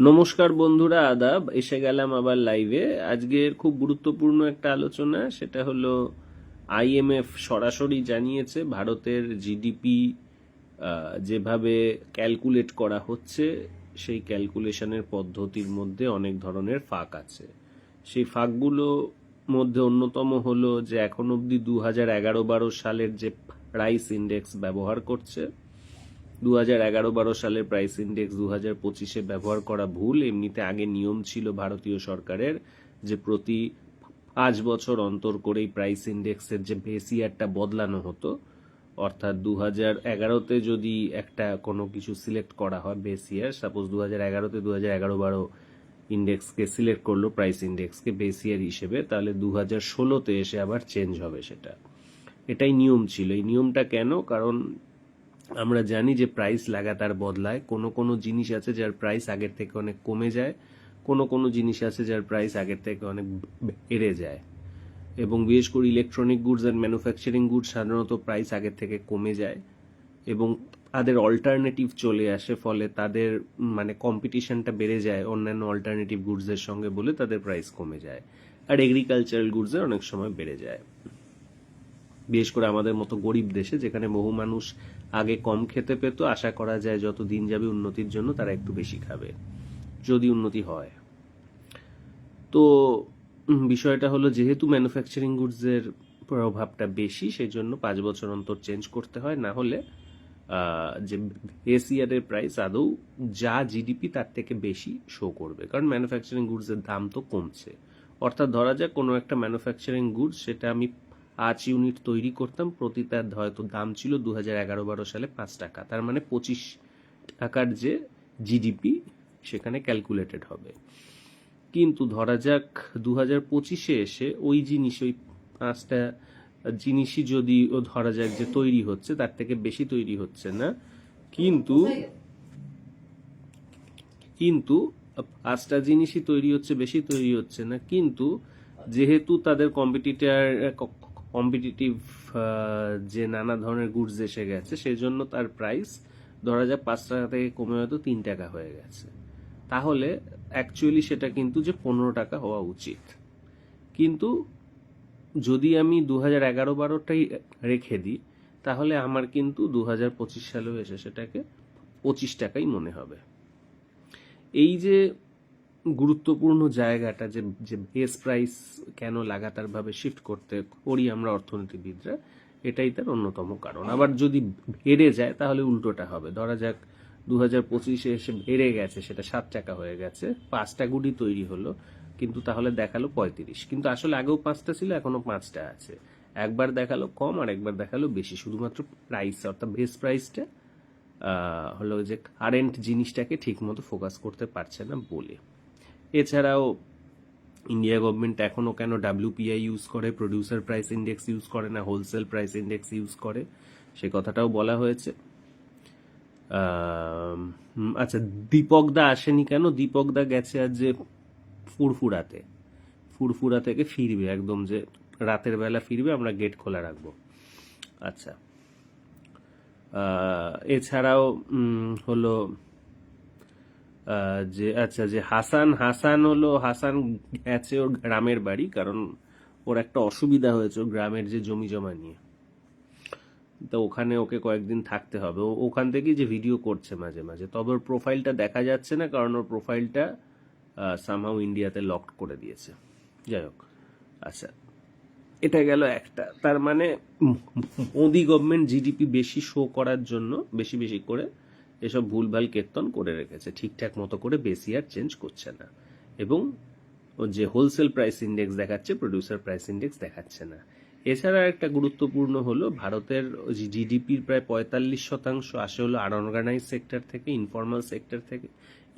নমস্কার বন্ধুরা, আদাব। এসে গেলাম আবার লাইভে। আজকের খুব গুরুত্বপূর্ণ একটা আলোচনা, সেটা হলো আইএমএফ সরাসরি জানিয়েছে ভারতের জিডিপি যেভাবে ক্যালকুলেট করা হচ্ছে সেই ক্যালকুলেশনের পদ্ধতির মধ্যে অনেক ধরনের ফাঁক আছে। সেই ফাঁকগুলো মধ্যে অন্যতম হলো যে এখন অবধি 2011-12 সালের যে প্রাইস ইন্ডেক্স ব্যবহার করছে, 2011-12 সালের প্রাইস ইন্ডেক্স 2025-এ ব্যবহার করা ভুল। এমনিতে আগে নিয়ম ছিল ভারতীয় সরকারের যে প্রতি 5 বছর অন্তর করেই প্রাইস ইন্ডেক্সের যে বেস ইয়ারটা বদলানো হতো। অর্থাৎ 2011-তে যদি একটা কোনো কিছু সিলেক্ট করা হয় বেস ইয়ার, সাপোজ 2011-তে 2011-12 ইন্ডেক্সকে সিলেক্ট করলো প্রাইস ইন্ডেক্সকে বেস ইয়ার হিসেবে, তাহলে 2016-তে এসে আবার চেঞ্জ হবে সেটা। এটাই নিয়ম ছিল। এই নিয়মটা কেন? কারণ আমরা জানি যে প্রাইস লাগাতার বদলায়। কোনো কোনো জিনিস আছে যার প্রাইস আগের থেকে অনেক কমে যায়, কোনো কোনো জিনিস আছে যার প্রাইস আগের থেকে অনেক বেড়ে যায়। এবং বিশেষ করে electronic goods and manufacturing goods সাধারণত প্রাইস আগের থেকে কমে যায় এবং তাদের অল্টারনেটিভ চলে আসে, ফলে তাদের মানে কম্পিটিশনটা বেড়ে যায় অন্যান্য অল্টারনেটিভ গুডসের সঙ্গে, বলে তাদের প্রাইস কমে যায়। আর এগ্রিকালচারাল গুডসের অনেক সময় বেড়ে যায়, বিশেষ করে আমাদের মতো গরিব দেশে যেখানে বহু মানুষ আগে কম খেতে পেত। আশা করা যায় যত দিন যাবে উন্নতির জন্য তারা একটু বেশি খাবে, যদি উন্নতি হয়। তো বিষয়টা হলো, যেহেতু ম্যানুফ্যাকচারিং গুডসের প্রভাবটা বেশি, সেই জন্য 5 বছর অন্তর চেঞ্জ করতে হয়। না হলে যে বেস ইয়ারের প্রাইস আদৌ যা জিডিপি তার থেকে বেশি শো করবে, কারণ ম্যানুফ্যাকচারিং গুডসের দাম তো কমছে। অর্থাৎ ধরা যাক কোনো একটা ম্যানুফ্যাকচারিং গুডস, সেটা আমি 5 ইউনিট তৈরি করতাম, প্রতি তার হয়তো দাম ছিল 2011-12 সালে 5 টাকা, তার মানে 25 টাকার যে জিডিপি সেখানে ক্যালকুলেটেড হবে। কিন্তু ধরা যাক 2025-এ এসে ওই জিনিস, ওই 5টা জিনিসই যদি ধরা যাক যে তৈরি হচ্ছে, তার থেকে বেশি তৈরি হচ্ছে না, কিন্তু কিন্তু 5টা জিনিসই তৈরি হচ্ছে, বেশি তৈরি হচ্ছে না, কিন্তু যেহেতু তাদের কম্পিটিটিভ যে নানা ধরনের গুডস এসে গেছে, সেই জন্য তার প্রাইস ধরা যাক 5 টাকা থেকে কমে হয়তো 3 টাকা হয়ে গেছে, তাহলে অ্যাকচুয়ালি সেটা কিন্তু যে 15 টাকা হওয়া উচিত। কিন্তু যদি আমি 2011-12টাই রেখে দিই, তাহলে আমার কিন্তু 2025 সালেও এসে সেটাকে 25 টাকাই মনে হবে। এই যে গুরুত্বপূর্ণ জায়গাটা, যে যে বেস প্রাইস কেন লাগাতারভাবে শিফট করতে করি আমরা অর্থনীতিবিদরা, এটাই তার অন্যতম কারণ। আবার যদি বেড়ে যায় তাহলে উল্টোটা হবে। ধরা যাক 2025-এ এসে বেড়ে গেছে, সেটা 7 টাকা হয়ে গেছে, 5টা গুডই তৈরি হলো, কিন্তু তাহলে দেখালো 35, কিন্তু আসলে আগেও 5টা ছিল, এখনো 5টা আছে। একবার দেখালো কম আর একবার দেখালো বেশি, শুধুমাত্র প্রাইস অর্থাৎ বেস প্রাইসটা হলো যে কারেন্ট জিনিসটাকে ঠিকমতো ফোকাস করতে পারছে না বলে। এছাড়াও ইন্ডিয়া গভর্নমেন্ট এখনও কেন ডাব্লিউপিআই ইউজ করে, প্রডিউসার প্রাইস ইন্ডেক্স ইউজ করে না, হোলসেল প্রাইস ইন্ডেক্স ইউজ করে, সে কথাটাও বলা হয়েছে। আচ্ছা, দীপক দা আসেনি কেন? দীপক দা গেছে আজ যে ফুরফুরা থেকে ফিরবে, একদম যে রাতের বেলা ফিরবে, আমরা গেট খোলা রাখবো। আচ্ছা, এছাড়াও হলো যে আচ্ছা, যে হাসান গেছে ওর গ্রামের বাড়ি, কারণ ওর একটা অসুবিধা হয়েছে ওর গ্রামের যে জমি জমা নিয়ে, তো ওখানে ওকে কয়েকদিন থাকতে হবে। ও ওখান থেকেই যে ভিডিও করছে মাঝে মাঝে, তবে ওর প্রোফাইলটা দেখা যাচ্ছে না, কারণ ওর প্রোফাইলটা সামহাউ ইন্ডিয়াতে লক করে দিয়েছে। যাই হোক, আচ্ছা, এটা গেল একটা। তার মানে মোদি গভর্নমেন্ট জিডিপি বেশি শো করার জন্য বেশি বেশি করে এসব ভুলভাল কীর্তন করে রেখেছে, ঠিকঠাক মতো করে বেশি আর চেঞ্জ করছে না, এবং যে হোলসেল প্রাইস ইন্ডেক্স দেখাচ্ছে, প্রডিউসার প্রাইস ইন্ডেক্স দেখাচ্ছে না। এছাড়া একটা গুরুত্বপূর্ণ হলো, ভারতের জিডিপির প্রায় 45% আসে হলো আনঅর্গানাইজ সেক্টর থেকে, ইনফর্মাল সেক্টর থেকে।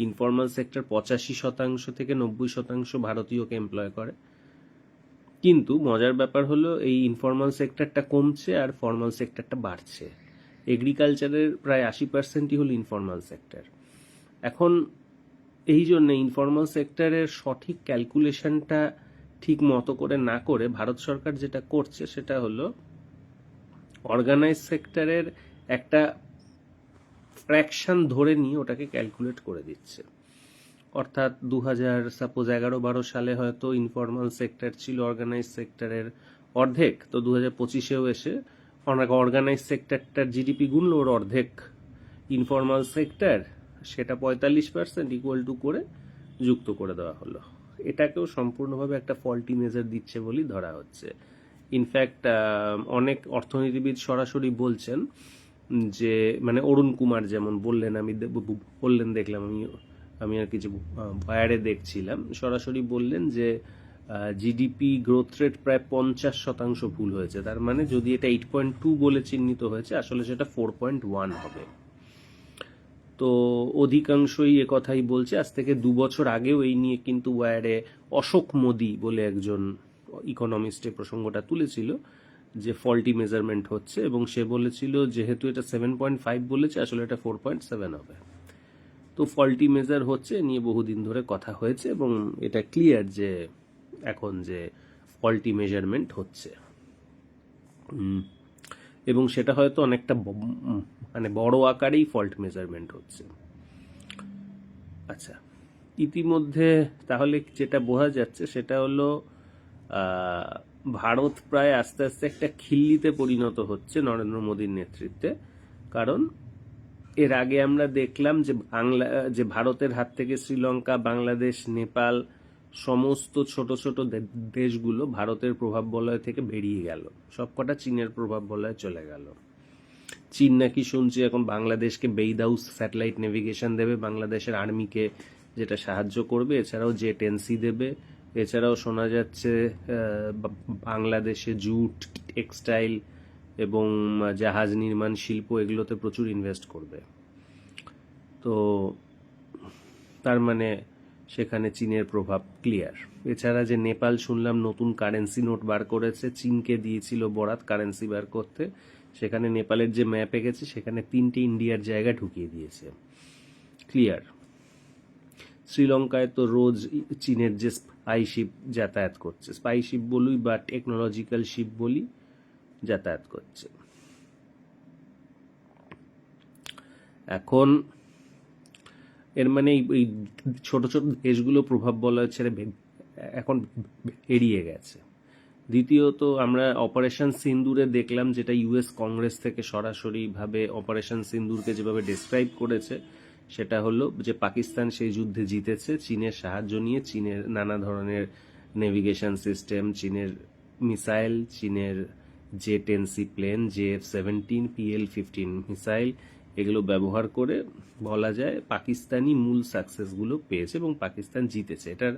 ইনফর্মাল সেক্টর 85% থেকে 90% ভারতীয়কে এমপ্লয় করে। কিন্তু মজার ব্যাপার হলো, এই ইনফর্মাল সেক্টরটা কমছে আর ফর্মাল সেক্টরটা বাড়ছে। এগ্রিকালচারের প্রায় 80%ই হলো ইনফর্মাল সেক্টর। এখন এই জন্য ইনফর্মাল সেক্টরের সঠিক ক্যালকুলেশনটা ঠিক মতো করে না করে ভারত সরকার যেটা করছে, সেটা হলো অর্গানাইজ সেক্টরের একটা ফ্র্যাকশন ধরে নিয়ে ওটাকে ক্যালকুলেট করে দিচ্ছে। অর্থাৎ 2000 11-12 সালে হয়তো ইনফর্মাল সেক্টর ছিল অর্গানাইজ সেক্টরের অর্ধেক, তো 2025-এও এসে অনেক অর্গানাইজ সেক্টরটার জিডিপি গুনলো, ওর অর্ধেক ইনফর্মাল সেক্টর, সেটা 45% ইকুয়াল টু করে যুক্ত করে দেওয়া হলো। এটাকেও সম্পূর্ণভাবে একটা ফল্টি মেজার দিচ্ছে বলেই ধরা হচ্ছে। ইনফ্যাক্ট অনেক অর্থনীতিবিদ সরাসরি বলছেন যে, মানে অরুণ কুমার যেমন বললেন, বললেন দেখলাম আমি আর কিছু ভয়ারে দেখছিলাম, সরাসরি বললেন যে জিডিপি গ্রোথ রেট প্রায় 50% ভুল হয়েছে। তার মানে যদি এটা 8.2 বলে চিহ্নিত হয়েছে, আসলে সেটা 4.1 হবে। তো অধিকাংশই একথাই বলছে। আজ থেকে 2 বছর আগেও এই নিয়ে কিন্তু ওয়ারে অশোক মোদি বলে একজন ইকোনমিস্ট এই প্রসঙ্গটা তুলেছিল যে ফল্টি মেজারমেন্ট হচ্ছে, এবং সে বলেছিল যেহেতু এটা 7.5 বলেছে, আসলে এটা 4.7 হবে। তো ফল্টি মেজার হচ্ছে নিয়ে বহুদিন ধরে কথা হয়েছে, এবং এটা ক্লিয়ার যে এখন যে ফল্টি মেজারমেন্ট হচ্ছে, এবং সেটা হয়তো অনেকটা মানে বড় আকারেই ফল্ট মেজারমেন্ট হচ্ছে। আচ্ছা, ইতিমধ্যে তাহলে যেটা বোঝা যাচ্ছে সেটা হলো ভারত প্রায় আস্তে আস্তে একটা খিল্লিতে পরিণত হচ্ছে নরেন্দ্র মোদীর নেতৃত্বে। কারণ এর আগে আমরা দেখলাম যে ভারতের হাত থেকে শ্রীলঙ্কা, বাংলাদেশ, নেপাল সমস্ত ছোট ছোট দেশগুলো ভারতের প্রভাব বলয় থেকে বেরিয়ে গেল, সবকটা চীনের প্রভাব বলয়ে চলে গেল। চীন নাকি শুনছি এখন বাংলাদেশকে বেইদাউস স্যাটেলাইট নেভিগেশন দেবে, বাংলাদেশের আর্মিকে যেটা সাহায্য করবে, এছাড়াও জেট-এনসি দেবে, এছাড়াও শোনা যাচ্ছে বাংলাদেশে জুট, টেক্সটাইল এবং জাহাজ নির্মাণ শিল্প এগুলোতে প্রচুর ইনভেস্ট করবে। তো তার মানে সেখানে চীনের প্রভাব ক্লিয়ার। এছাড়া যে নেপাল শুনলাম নতুন কারেন্সি নোট বার করেছে, চীনকে দিয়েছিল বরাত কারেন্সি বার করতে, সেখানে নেপালের যে ম্যাপ এঁকেছে সেখানে 3টে ইন্ডিয়ার জায়গা ঢুকিয়ে দিয়েছে, ক্লিয়ার। শ্রীলঙ্কায় তো রোজ চীনের যে স্পাই শিপ যাতায়াত করছে, স্পাই শিপ বলি বা টেকনোলজিক্যাল শিপ বলি, যাতায়াত করছে। এখন এর মানে এই ছোট ছোট দেশগুলো প্রভাব বলয় ছেড়ে এখন এড়িয়ে গেছে। দ্বিতীয়ত আমরা অপারেশন সিন্দুরে দেখলাম, যেটা ইউএস কংগ্রেস থেকে সরাসরিভাবে অপারেশন সিন্দুরকে যেভাবে ডেসক্রাইব করেছে, সেটা হলো যে পাকিস্তান সেই যুদ্ধে জিতেছে চীনের সাহায্য নিয়ে, চীনের নানা ধরনের নেভিগেশন সিস্টেম, চীনের মিসাইল, চীনের জে-10সি প্লেন, JF-17, PL-15 মিসাইল, এগুলো ব্যবহার করে বলা যায় পাকিস্তানি মূল সাকসেসগুলো পেয়েছে এবং পাকিস্তান জিতেছে। এটার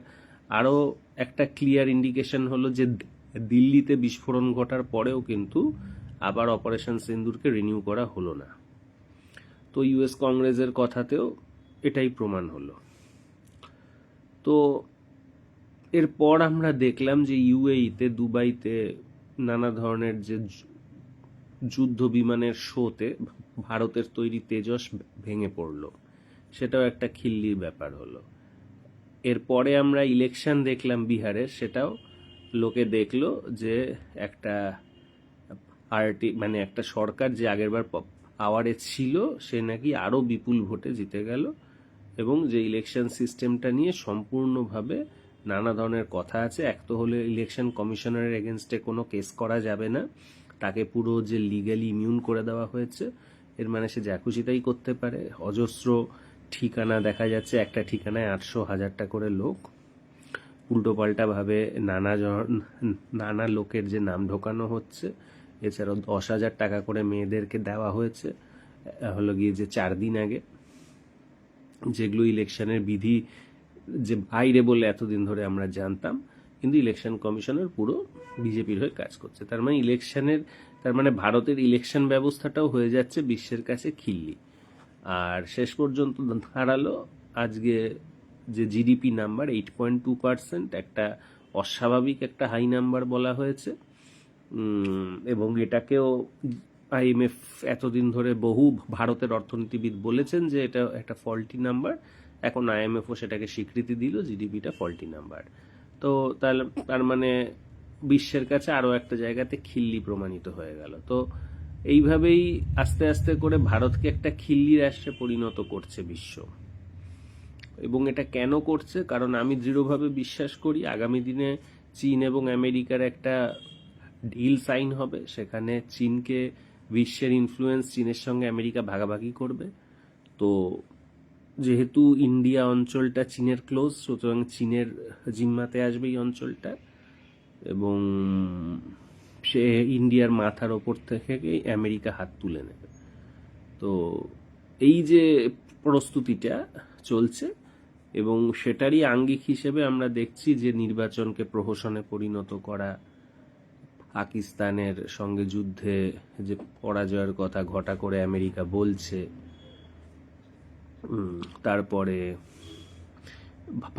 আরও একটা ক্লিয়ার ইন্ডিকেশন হলো যে দিল্লিতে বিস্ফোরণ ঘটার পরেও কিন্তু আবার অপারেশন সিন্দুরকে রিনিউ করা হলো না। তো ইউএস কংগ্রেসের কথাতেও এটাই প্রমাণ হলো। তো এরপর আমরা দেখলাম যে ইউএইতে, দুবাইতে নানা ধরনের যে যুদ্ধ বিমানের শোতে ভারতের তৈরি তেজস ভেঙে পড়লো, সেটাও একটা খিল্লির ব্যাপার হলো। এরপরে আমরা ইলেকশন দেখলাম বিহারের, সেটাও লোকে দেখলো যে একটা পার্টি, মানে একটা সরকার যে আগেরবার পাওয়ারে ছিল সে নাকি আরও বিপুল ভোটে জিতে গেল, এবং যে ইলেকশন সিস্টেমটা নিয়ে সম্পূর্ণভাবে নানা ধরনের কথা আছে। এক তো হলে ইলেকশন কমিশনারের এগেনস্টে কোনো কেস করা যাবে না, তাকে পুরো যে লিগ্যালি ইমিউন করে দেওয়া হয়েছে, এর মানে সে যা খুশি তাই করতে পারে। অজস্র ঠিকানা দেখা যাচ্ছে, একটা ঠিকানায় 800,000টা করে লোক, উল্টোপাল্টাভাবে নানা লোকের যে নাম ঢোকানো হচ্ছে। এছাড়াও 10,000 টাকা করে মেয়েদেরকে দেওয়া হয়েছে হলো গিয়ে যে 4 দিন আগে, যেগুলো ইলেকশনের বিধি যে বাইরে বলে এতদিন ধরে আমরা জানতাম, কিন্তু ইলেকশন কমিশনার পুরো বিজেপির হয়ে কাজ করছে। তার মানে ভারতের ইলেকশন ব্যবস্থাটাও হয়ে যাচ্ছে বিশ্বের কাছে খিল্লি। আর শেষ পর্যন্ত দাঁড়ালো আজকে যে জিডিপি নাম্বার 8.2%, একটা অস্বাভাবিক একটা হাই নাম্বার বলা হয়েছে, এবং এটাকেও IMF এতদিন ধরে বহু ভারতের অর্থনীতিবিদ বলেছেন যে এটা একটা ফল্টি নাম্বার। এখন IMFও সেটাকে স্বীকৃতি দিল, জিডিপিটা ফল্টি নাম্বার। তো তার মানে বিশ্বের কাছে আরও একটা জায়গাতে খিল্লি প্রমাণিত হয়ে গেল। তো এইভাবেই আস্তে আস্তে করে ভারতকে একটা খিল্লি রাষ্ট্রে পরিণত করছে বিশ্ব। এবং এটা কেন করছে, কারণ আমি দৃঢ়ভাবে বিশ্বাস করি আগামী দিনে চীন এবং আমেরিকার একটা ডিল সাইন হবে, সেখানে চীনকে বিশ্বের ইনফ্লুয়েন্স চীনের সঙ্গে আমেরিকা ভাগাভাগি করবে। তো যেহেতু ইন্ডিয়া অঞ্চলটা চীনের ক্লোজ, সুতরাং চীনের জিম্মাতে আসবে এই অঞ্চলটা, এবং সে ইন্ডিয়ার মাথার ওপর থেকে আমেরিকা হাত তুলে নেবে। তো এই যে প্রস্তুতিটা চলছে, এবং সেটারই আঙ্গিক হিসেবে আমরা দেখছি যে নির্বাচনকে প্রহসনে পরিণত করা, পাকিস্তানের সঙ্গে যুদ্ধে যে পরাজয়ের কথা ঘটা করে আমেরিকা বলছে, তারপরে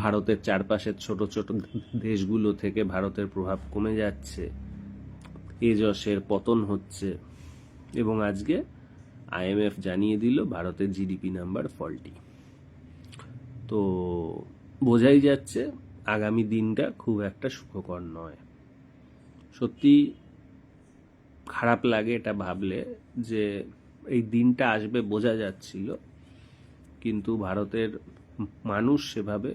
ভারতের চারপাশের ছোট ছোট দেশগুলো থেকে ভারতের প্রভাব কমে যাচ্ছে, এজসের পতন হচ্ছে, এবং আজকে আইএমএফ জানিয়ে দিল ভারতের জিডিপি নাম্বার ফল্টি। তো বোঝাই যাচ্ছে আগামী দিনটা খুব একটা সুখকর নয়। সত্যি খারাপ লাগে এটা ভাবলে যে এই দিনটা আসবে বোঝা যাচ্ছিল, কিন্তু ভারতের মানুষ সেভাবে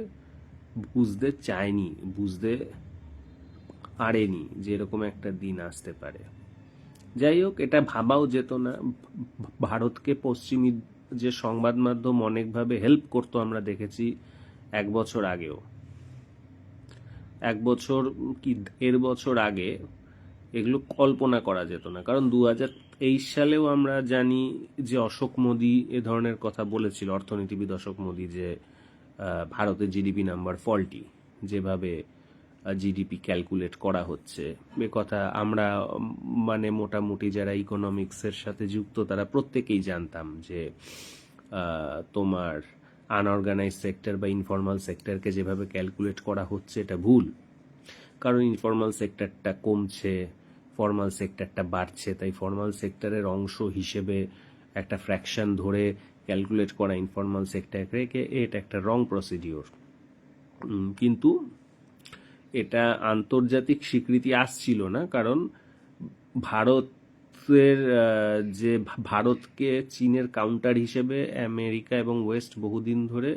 বুঝতে চায়নি, বুঝতে পারেনি যে এরকম একটা দিন আসতে পারে। যাই হোক, এটা ভাবাও যেত না। ভারতকে পশ্চিমী যে সংবাদ মাধ্যম অনেকভাবে হেল্প করতো আমরা দেখেছি 1 বছর আগেও, 1 বছর কি 1.5 বছর আগে এগুলো কল্পনা করা যেত না। কারণ 2023 সালেও আমরা জানি যে অশোক মোদি এ ধরনের কথা বলেছিল, অর্থনীতিবিদ অশোক মোদি, যে ভারতের জিডিপি নাম্বার ফল্টি, যেভাবে জিডিপি ক্যালকুলেট করা হচ্ছে। এ কথা আমরা মানে মোটামুটি যারা ইকোনমিক্সের সাথে যুক্ত তারা প্রত্যেকেই জানতাম যে তোমার আনঅর্গানাইজ সেক্টর বা ইনফর্মাল সেক্টরকে যেভাবে ক্যালকুলেট করা হচ্ছে এটা ভুল। কারণ ইনফর্মাল সেক্টরটা কমছে, ফর্মাল সেক্টরটা বাড়ছে, তাই ফর্মাল সেক্টরের অংশ হিসেবে একটা ফ্র্যাকশন ধরে ক্যালকুলেট করা ইনফর্মাল সেক্টরকে, এটা একটা রং প্রসিডিওর। কিন্তু এটা আন্তর্জাতিক স্বীকৃতি আসছিল না, কারণ ভারতের যে ভারতকে চীনের কাউন্টার হিসেবে আমেরিকা এবং ওয়েস্ট বহুদিন ধরে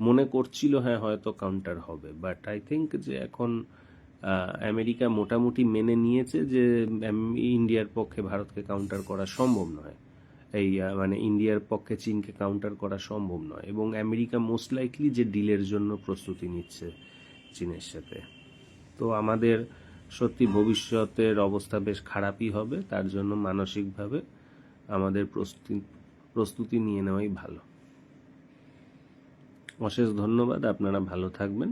মনে করছিল হ্যাঁ হয়তো কাউন্টার হবে, বাট আই থিঙ্ক যে এখন আমেরিকা মোটামুটি মেনে নিয়েছে যে ইন্ডিয়ার পক্ষে ভারতকে কাউন্টার করা সম্ভব নয়, এই মানে ইন্ডিয়ার পক্ষে চীনকে কাউন্টার করা সম্ভব নয়, এবং আমেরিকা মোস্ট লাইকলি যে ডিলের জন্য প্রস্তুতি নিচ্ছে চীনের সাথে। তো আমাদের সত্যি ভবিষ্যতের অবস্থা বেশ খারাপই হবে, তার জন্য মানসিকভাবে আমাদের প্রস্তুতি নিয়ে নেওয়াই ভালো। অশেষ ধন্যবাদ, আপনারা ভালো থাকবেন।